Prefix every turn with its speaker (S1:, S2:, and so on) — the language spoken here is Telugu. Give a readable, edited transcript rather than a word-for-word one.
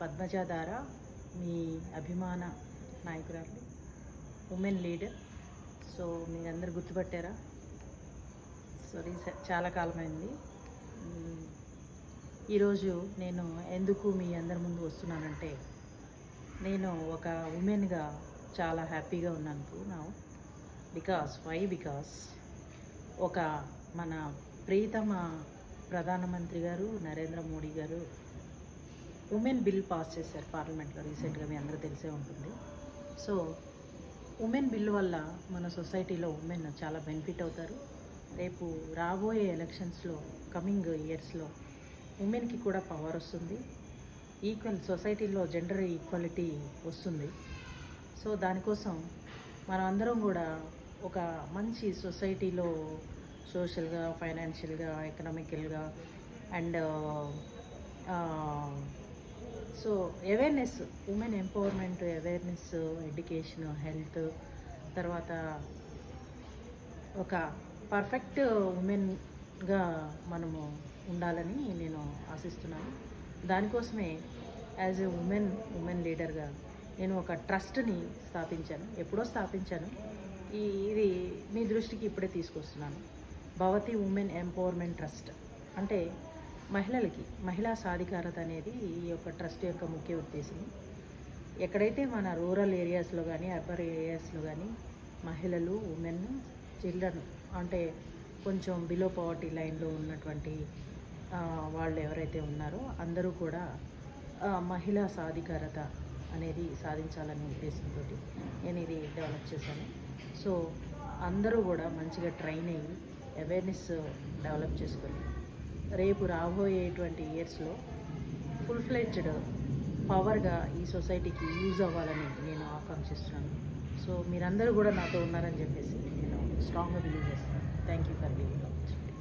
S1: పద్మజాధార మీ అభిమాన నాయకురాలు, ఉమెన్ లీడర్. సో మీరందరూ గుర్తుపట్టారా? సో చాలా కాలమైంది. ఈరోజు నేను ఎందుకు మీ అందరి ముందు వస్తున్నానంటే, నేను ఒక ఉమెన్గా చాలా హ్యాపీగా ఉన్నాను నా. బికాస్ ఒక మన ప్రియతమ ప్రధానమంత్రి గారు నరేంద్ర మోడీ గారు ఉమెన్ బిల్ పాస్ చేశారు పార్లమెంట్లో రీసెంట్గా, మీ అందరూ తెలిసే ఉంటుంది. సో ఉమెన్ బిల్ వల్ల మన సొసైటీలో ఉమెన్ చాలా బెనిఫిట్ అవుతారు. రేపు రాబోయే ఎలక్షన్స్లో, కమింగ్ ఇయర్స్లో ఉమెన్కి కూడా పవర్ వస్తుంది, సొసైటీలో జెండర్ ఈక్వాలిటీ వస్తుంది. సో దానికోసం మనం అందరం కూడా ఒక మంచి సొసైటీలో సోషల్గా, ఫైనాన్షియల్గా, ఎకనామికల్గా and so awareness, women empowerment awareness, education, health, తర్వాత ఒక పర్ఫెక్ట్ ఉమెన్గా మనము ఉండాలని నేను ఆశిస్తున్నాను. దానికోసమే యాజ్ ఎ ఉమెన్ లీడర్గా నేను ఒక ట్రస్ట్ని స్థాపించాను. ఎప్పుడో స్థాపించాను, ఇది మీ దృష్టికి ఇప్పుడే తీసుకొస్తున్నాను. భవతి ఉమెన్ ఎంపవర్మెంట్ ట్రస్ట్ అంటే మహిళలకి మహిళా సాధికారత అనేది ఈ యొక్క ట్రస్ట్ యొక్క ముఖ్య ఉద్దేశం. ఎక్కడైతే మన రూరల్ ఏరియాస్లో కానీ అర్బన్ ఏరియాస్లో కానీ మహిళలు, ఉమెన్, చిల్డ్రన్ అంటే కొంచెం బిలో పవర్టీ లైన్లో ఉన్నటువంటి వాళ్ళు ఎవరైతే ఉన్నారో అందరూ కూడా మహిళా సాధికారత అనేది సాధించాలనే ఉద్దేశంతో నేను ఇది డెవలప్ చేశాను. సో అందరూ కూడా మంచిగా ట్రైన్ అయ్యి అవేర్నెస్ డెవలప్ చేసుకొని రేపు రాబోయేటువంటి ఇయర్స్లో ఫుల్ ఫ్లెడ్జ్డ్ పవర్గా ఈ సొసైటీకి యూజ్ అవ్వాలని నేను ఆకాంక్షిస్తున్నాను. సో మీరందరూ కూడా నాతో ఉన్నారని చెప్పేసి నేను స్ట్రాంగ్గా బిలీవ్ చేస్తాను. Thank you for giving opportunity.